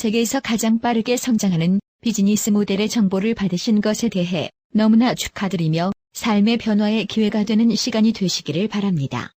세계에서 가장 빠르게 성장하는 비즈니스 모델의 정보를 받으신 것에 대해 너무나 축하드리며 삶의 변화의 기회가 되는 시간이 되시기를 바랍니다.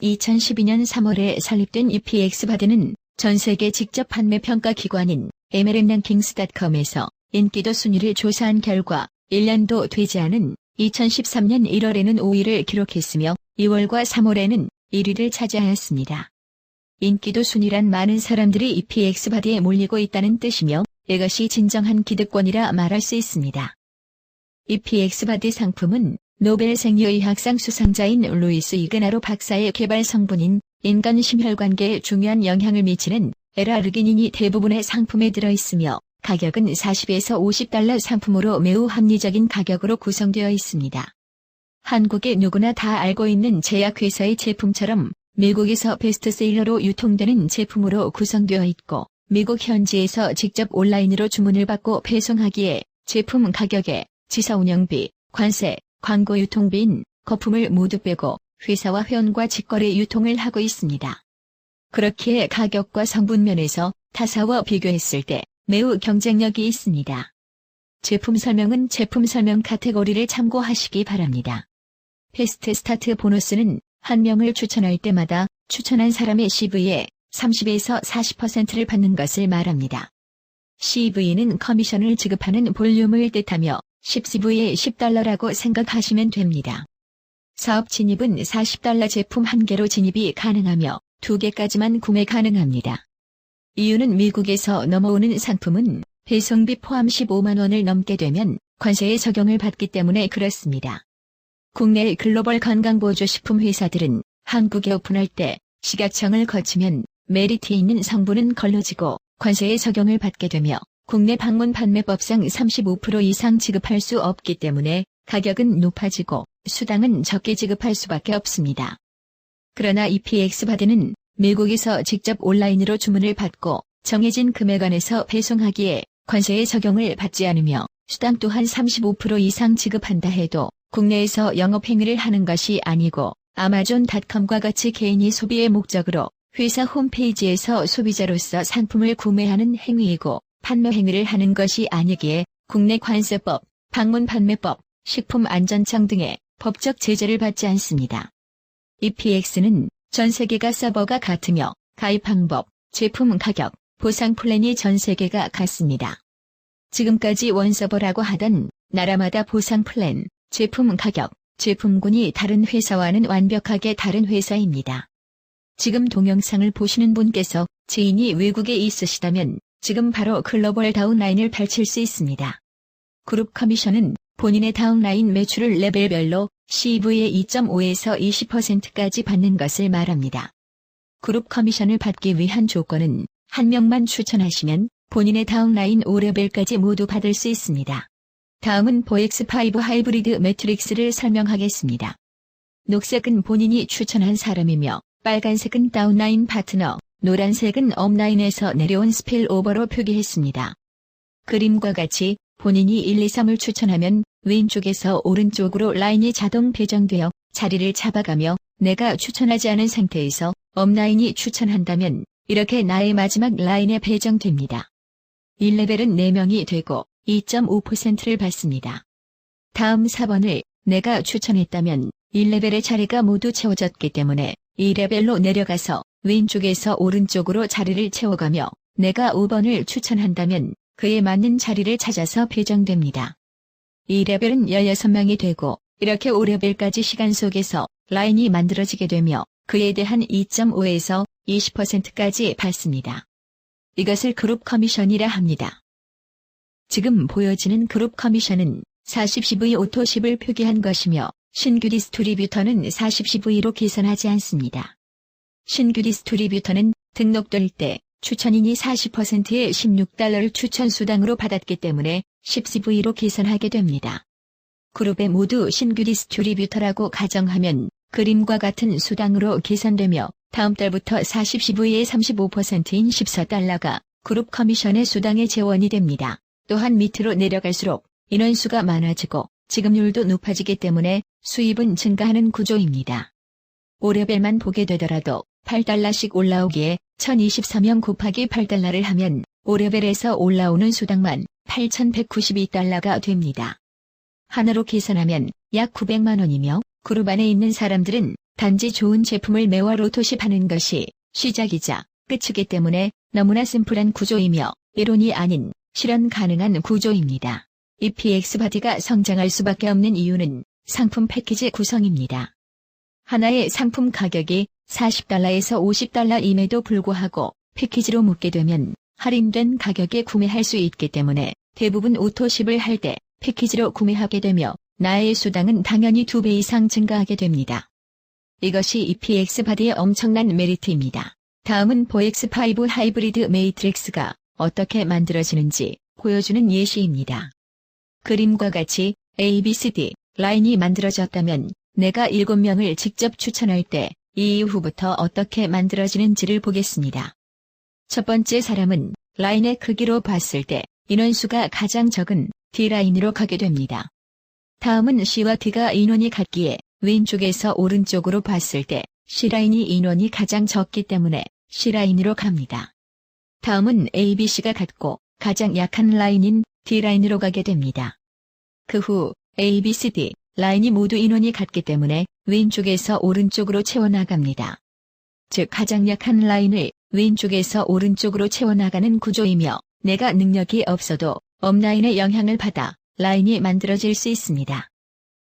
2012년 3월에 설립된 EPX바디는 전 세계 직접 판매 평가 기관인 MLMRankings.com에서 인기도 순위를 조사한 결과 1년도 되지 않은 2013년 1월에는 5위를 기록했으며 2월과 3월에는 1위를 차지하였습니다. 인기도 순위란 많은 사람들이 EPX바디에 몰리고 있다는 뜻이며 이것이 진정한 기득권이라 말할 수 있습니다. EPX바디 상품은 노벨 생리의학상 수상자인 루이스 이그나로 박사의 개발 성분인 인간 심혈관계에 중요한 영향을 미치는 L-아르기닌이 대부분의 상품에 들어있으며 가격은 $40에서 $50 상품으로 매우 합리적인 가격으로 구성되어 있습니다. 한국의 누구나 다 알고 있는 제약회사의 제품처럼 미국에서 베스트셀러로 유통되는 제품으로 구성되어 있고 미국 현지에서 직접 온라인으로 주문을 받고 배송하기에 제품 가격에 지사 운영비, 관세, 광고 유통비인 거품을 모두 빼고 회사와 회원과 직거래 유통을 하고 있습니다. 그렇기에 가격과 성분 면에서 타사와 비교했을 때 매우 경쟁력이 있습니다. 제품 설명은 제품 설명 카테고리를 참고하시기 바랍니다. 패스트 스타트 보너스는 한 명을 추천할 때마다 추천한 사람의 CV에 30에서 40%를 받는 것을 말합니다. CV는 커미션을 지급하는 볼륨을 뜻하며 10CV에 $10라고 생각하시면 됩니다. 사업 진입은 $40 제품 1개로 진입이 가능하며 2개까지만 구매 가능합니다. 이유는 미국에서 넘어오는 상품은 배송비 포함 15만 원을 넘게 되면 관세의 적용을 받기 때문에 그렇습니다. 국내 글로벌 건강보조식품 회사들은 한국에 오픈할 때 식약청을 거치면 메리트에 있는 성분은 걸러지고 관세의 적용을 받게 되며 국내 방문 판매법상 35% 이상 지급할 수 없기 때문에 가격은 높아지고 수당은 적게 지급할 수밖에 없습니다. 그러나 EPX바디는 미국에서 직접 온라인으로 주문을 받고 정해진 금액 안에서 배송하기에 관세의 적용을 받지 않으며 수당 또한 35% 이상 지급한다 해도 국내에서 영업행위를 하는 것이 아니고 아마존닷컴과 같이 개인이 소비의 목적으로 회사 홈페이지에서 소비자로서 상품을 구매하는 행위이고 판매 행위를 하는 것이 아니기에 국내 관세법, 방문판매법, 식품안전청 등의 법적 제재를 받지 않습니다. EPX는 전 세계가 서버가 같으며 가입 방법, 제품 가격, 보상 플랜이 전 세계가 같습니다. 지금까지 원서버라고 하던 나라마다 보상 플랜, 제품 가격, 제품군이 다른 회사와는 완벽하게 다른 회사입니다. 지금 동영상을 보시는 분께서 지인이 외국에 있으시다면 지금 바로 글로벌 다운라인을 펼칠 수 있습니다. 그룹 커미션은 본인의 다운라인 매출을 레벨별로 CV의 2.5에서 20%까지 받는 것을 말합니다. 그룹 커미션을 받기 위한 조건은 한 명만 추천하시면 본인의 다운라인 5레벨까지 모두 받을 수 있습니다. 다음은 보엑스5 하이브리드 매트릭스를 설명하겠습니다. 녹색은 본인이 추천한 사람이며 빨간색은 다운라인 파트너, 노란색은 업라인에서 내려온 스필오버로 표기했습니다. 그림과 같이 본인이 1, 2, 3을 추천하면 왼쪽에서 오른쪽으로 라인이 자동 배정되어 자리를 잡아가며 내가 추천하지 않은 상태에서 업라인이 추천한다면 이렇게 나의 마지막 라인에 배정됩니다. 1레벨은 4명이 되고 2.5%를 받습니다. 다음 4번을 내가 추천했다면 1레벨의 자리가 모두 채워졌기 때문에 2레벨로 내려가서 왼쪽에서 오른쪽으로 자리를 채워가며 내가 5번을 추천한다면 그에 맞는 자리를 찾아서 배정됩니다. 2레벨은 16명이 되고 이렇게 5레벨까지 시간 속에서 라인이 만들어지게 되며 그에 대한 2.5에서 20%까지 받습니다. 이것을 그룹 커미션이라 합니다. 지금 보여지는 그룹 커미션은 40CV 오토10을 표기한 것이며 신규 디스트리뷰터는 40CV로 계산하지 않습니다. 신규 디스트리뷰터는 등록될 때 추천인이 40%의 $16를 추천 수당으로 받았기 때문에 10CV로 계산하게 됩니다. 그룹에 모두 신규 디스트리뷰터라고 가정하면 그림과 같은 수당으로 계산되며 다음 달부터 40CV의 35%인 $14가 그룹 커미션의 수당의 재원이 됩니다. 또한 밑으로 내려갈수록 인원수가 많아지고 지급률도 높아지기 때문에 수입은 증가하는 구조입니다. 5레벨만 보게 되더라도 $8씩 올라오기에 1024명 곱하기 $8를 하면 5레벨에서 올라오는 수당만 8,192달러가 됩니다. 하나로 계산하면 약 900만 원이며 그룹 안에 있는 사람들은 단지 좋은 제품을 매월 오토십하는 것이 시작이자 끝이기 때문에 너무나 심플한 구조이며 이론이 아닌 실현 가능한 구조입니다. EPX 바디가 성장할 수밖에 없는 이유는 상품 패키지 구성입니다. 하나의 상품 가격이 40달러에서 50달러임에도 불구하고 패키지로 묶게 되면 할인된 가격에 구매할 수 있기 때문에 대부분 오토십을 할 때 패키지로 구매하게 되며 나의 수당은 당연히 2배 이상 증가하게 됩니다. 이것이 EPX 바디의 엄청난 메리트입니다. 다음은 보엑스5 하이브리드 매트릭스가 어떻게 만들어지는지 보여주는 예시입니다. 그림과 같이 ABCD 라인이 만들어졌다면 내가 7명을 직접 추천할 때 이 이후부터 어떻게 만들어지는지를 보겠습니다. 첫 번째 사람은 라인의 크기로 봤을 때 인원수가 가장 적은 D라인으로 가게 됩니다. 다음은 C와 D가 인원이 같기에 왼쪽에서 오른쪽으로 봤을 때 C라인이 인원이 가장 적기 때문에 C라인으로 갑니다. 다음은 ABC가 같고 가장 약한 라인인 D라인으로 가게 됩니다. 그 후 ABCD 라인이 모두 인원이 같기 때문에 왼쪽에서 오른쪽으로 채워나갑니다. 즉 가장 약한 라인을 왼쪽에서 오른쪽으로 채워나가는 구조이며 내가 능력이 없어도 업라인의 영향을 받아 라인이 만들어질 수 있습니다.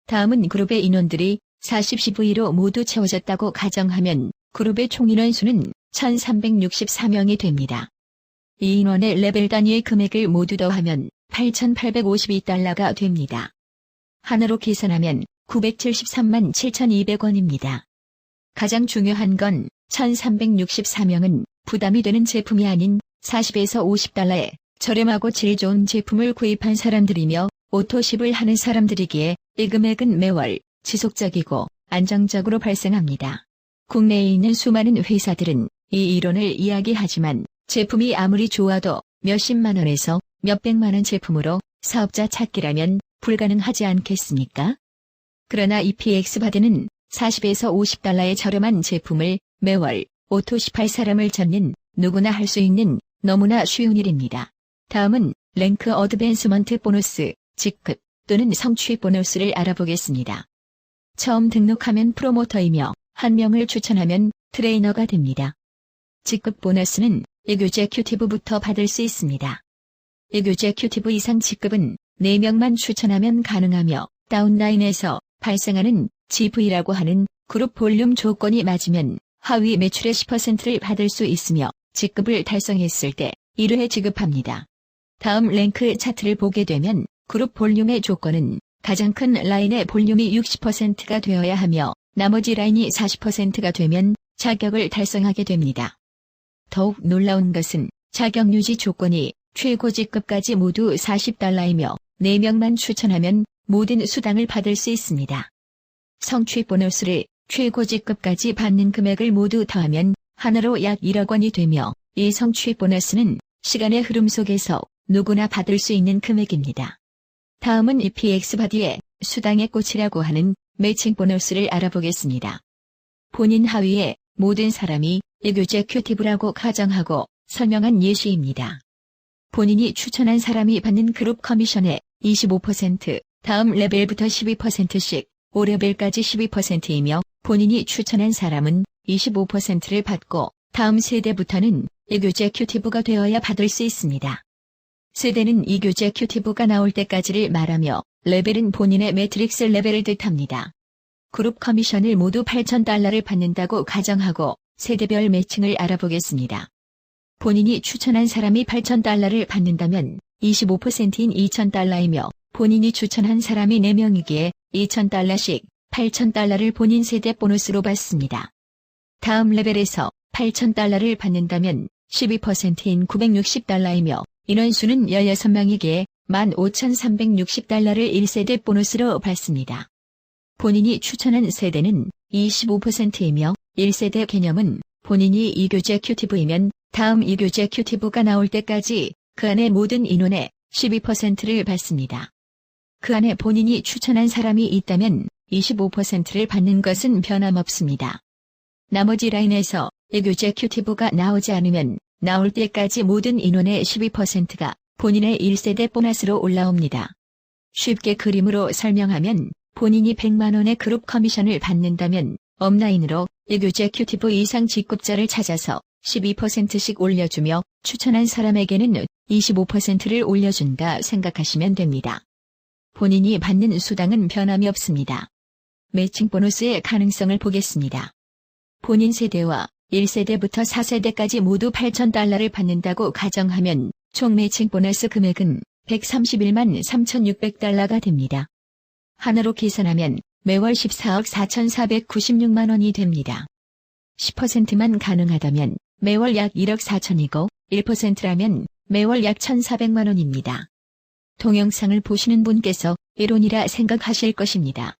다음은 그룹의 인원들이 40CV로 모두 채워졌다고 가정하면 그룹의 총 인원수는 1364명이 됩니다. 이 인원의 레벨 단위의 금액을 모두 더하면 8,852달러가 됩니다. 하나로 계산하면 973만 7,200원입니다. 가장 중요한 건 1364명은 부담이 되는 제품이 아닌 40에서 50달러에 저렴하고 질 좋은 제품을 구입한 사람들이며 오토십을 하는 사람들이기에 이 금액은 매월 지속적이고 안정적으로 발생합니다. 국내에 있는 수많은 회사들은 이 이론을 이야기하지만 제품이 아무리 좋아도 몇십만 원에서 몇백만 원 제품으로 사업자 찾기라면 불가능하지 않겠습니까? 그러나 EPX 바디는 40에서 50달러의 저렴한 제품을 매월 오토십할 사람을 찾는 누구나 할 수 있는 너무나 쉬운 일입니다. 다음은 랭크 어드밴스먼트 보너스, 직급 또는 성취 보너스를 알아보겠습니다. 처음 등록하면 프로모터이며 한 명을 추천하면 트레이너가 됩니다. 직급 보너스는 에그제큐티브부터 받을 수 있습니다. 에그제큐티브 이상 직급은 4명만 추천하면 가능하며 다운라인에서 발생하는 GV라고 하는 그룹 볼륨 조건이 맞으면 하위 매출의 10%를 받을 수 있으며 직급을 달성했을 때 1회 지급합니다. 다음 랭크 차트를 보게 되면 그룹 볼륨의 조건은 가장 큰 라인의 볼륨이 60%가 되어야 하며 나머지 라인이 40%가 되면 자격을 달성하게 됩니다. 더욱 놀라운 것은 자격 유지 조건이 최고 직급까지 모두 40달러이며 4명만 추천하면 모든 수당을 받을 수 있습니다. 성취 보너스를 최고 직급까지 받는 금액을 모두 더하면 하나로 약 1억 원이 되며 이 성취 보너스는 시간의 흐름 속에서 누구나 받을 수 있는 금액입니다. 다음은 EPX 바디의 수당의 꽃이라고 하는 매칭 보너스를 알아보겠습니다. 본인 하위에 모든 사람이 에그제큐티브라고 가정하고 설명한 예시입니다. 본인이 추천한 사람이 받는 그룹 커미션의 25%, 다음 레벨부터 12%씩 5레벨까지 12%이며 본인이 추천한 사람은 25%를 받고 다음 세대부터는 에그제큐티브가 되어야 받을 수 있습니다. 세대는 에그제큐티브가 나올 때까지를 말하며 레벨은 본인의 매트릭스 레벨을 뜻합니다. 그룹 커미션을 모두 8,000달러를 받는다고 가정하고 세대별 매칭을 알아보겠습니다. 본인이 추천한 사람이 8,000달러를 받는다면 25%인 2,000달러이며 본인이 추천한 사람이 4명이기에 2,000달러씩 8,000달러를 본인 세대 보너스로 받습니다. 다음 레벨에서 8,000달러를 받는다면 12%인 960달러이며 인원수는 16명이기에 15,360달러를 1세대 보너스로 받습니다. 본인이 추천한 세대는 25%이며 1세대 개념은 본인이 이교제큐티브이면 다음 이교제큐티브가 나올 때까지 그 안에 모든 인원의 12%를 받습니다. 그 안에 본인이 추천한 사람이 있다면 25%를 받는 것은 변함없습니다. 나머지 라인에서 에그제큐티브가 나오지 않으면 나올 때까지 모든 인원의 12%가 본인의 1세대 보너스로 올라옵니다. 쉽게 그림으로 설명하면 본인이 100만 원의 그룹 커미션을 받는다면 업라인으로 에그제큐티브 이상 직급자를 찾아서 12%씩 올려주며 추천한 사람에게는 25%를 올려준다 생각하시면 됩니다. 본인이 받는 수당은 변함이 없습니다. 매칭 보너스의 가능성을 보겠습니다. 본인 세대와 1세대부터 4세대까지 모두 $8,000를 받는다고 가정하면 총 매칭 보너스 금액은 $131만 3,600가 됩니다. 한화로 계산하면 매월 14억 4,496만 원이 됩니다. 10%만 가능하다면 매월 약 1억 4천이고 1%라면 매월 약 1,400만 원입니다. 동영상을 보시는 분께서 이론이라 생각하실 것입니다.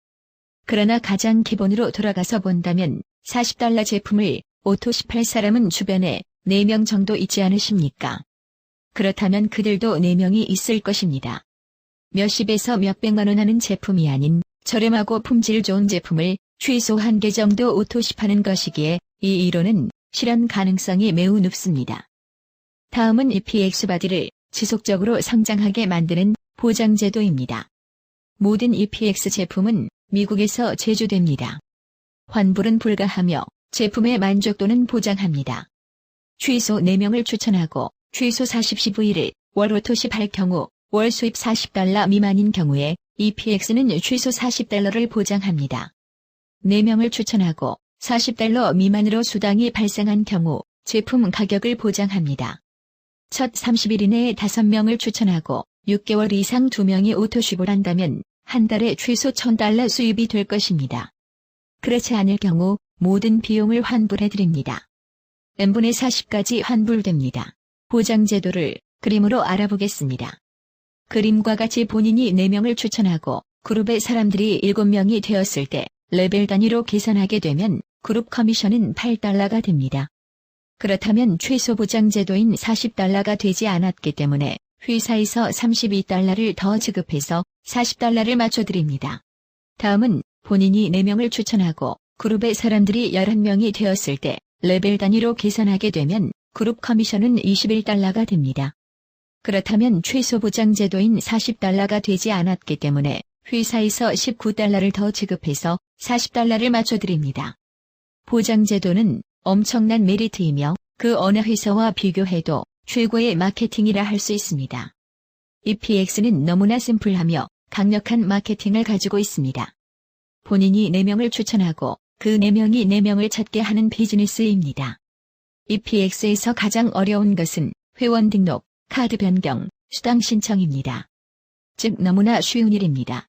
그러나 가장 기본으로 돌아가서 본다면 $40 제품을 오토 18사람은 주변에 4명 정도 있지 않으십니까? 그렇다면 그들도 4명이 있을 것입니다. 몇십에서 몇백만 원 하는 제품이 아닌 저렴하고 품질 좋은 제품을 최소 1개 정도 오토십하는 것이기에 이 이론은 실현 가능성이 매우 높습니다. 다음은 EPX 바디를 지속적으로 성장하게 만드는 보장제도입니다. 모든 EPX 제품은 미국에서 제조됩니다. 환불은 불가하며 제품의 만족도는 보장합니다. 최소 4명을 추천하고 최소 40cv를 월 오토십 할 경우 월 수입 $40 미만인 경우에 EPX는 최소 $40를 보장합니다. 4명을 추천하고 $40 미만으로 수당이 발생한 경우 제품 가격을 보장합니다. 첫 30일 이내에 5명을 추천하고 6개월 이상 2명이 오토쉽을 한다면 한 달에 최소 $1,000 수입이 될 것입니다. 그렇지 않을 경우 모든 비용을 환불해드립니다. n분의 40까지 환불됩니다. 보장제도를 그림으로 알아보겠습니다. 그림과 같이 본인이 4명을 추천하고 그룹의 사람들이 7명이 되었을 때 레벨 단위로 계산하게 되면 그룹 커미션은 $8가 됩니다. 그렇다면 최소 보장제도인 $40가 되지 않았기 때문에 회사에서 $32를 더 지급해서 $40를 맞춰드립니다. 다음은 본인이 4명을 추천하고 그룹의 사람들이 11명이 되었을 때 레벨 단위로 계산하게 되면 그룹 커미션은 $21가 됩니다. 그렇다면 최소 보장제도인 $40가 되지 않았기 때문에 회사에서 $19를 더 지급해서 $40를 맞춰드립니다. 보장제도는 엄청난 메리트이며 그 어느 회사와 비교해도 최고의 마케팅이라 할 수 있습니다. EPX는 너무나 심플하며 강력한 마케팅을 가지고 있습니다. 본인이 4명을 추천하고 그 4명이 4명을 찾게 하는 비즈니스입니다. EPX에서 가장 어려운 것은 회원 등록, 카드 변경, 수당 신청입니다. 즉 너무나 쉬운 일입니다.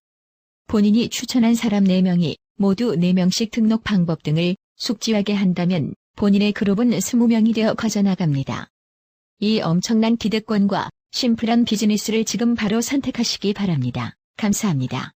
본인이 추천한 사람 4명이 모두 4명씩 등록 방법 등을 숙지하게 한다면 본인의 그룹은 20명이 되어 커져나갑니다. 이 엄청난 기득권과 심플한 비즈니스를 지금 바로 선택하시기 바랍니다. 감사합니다.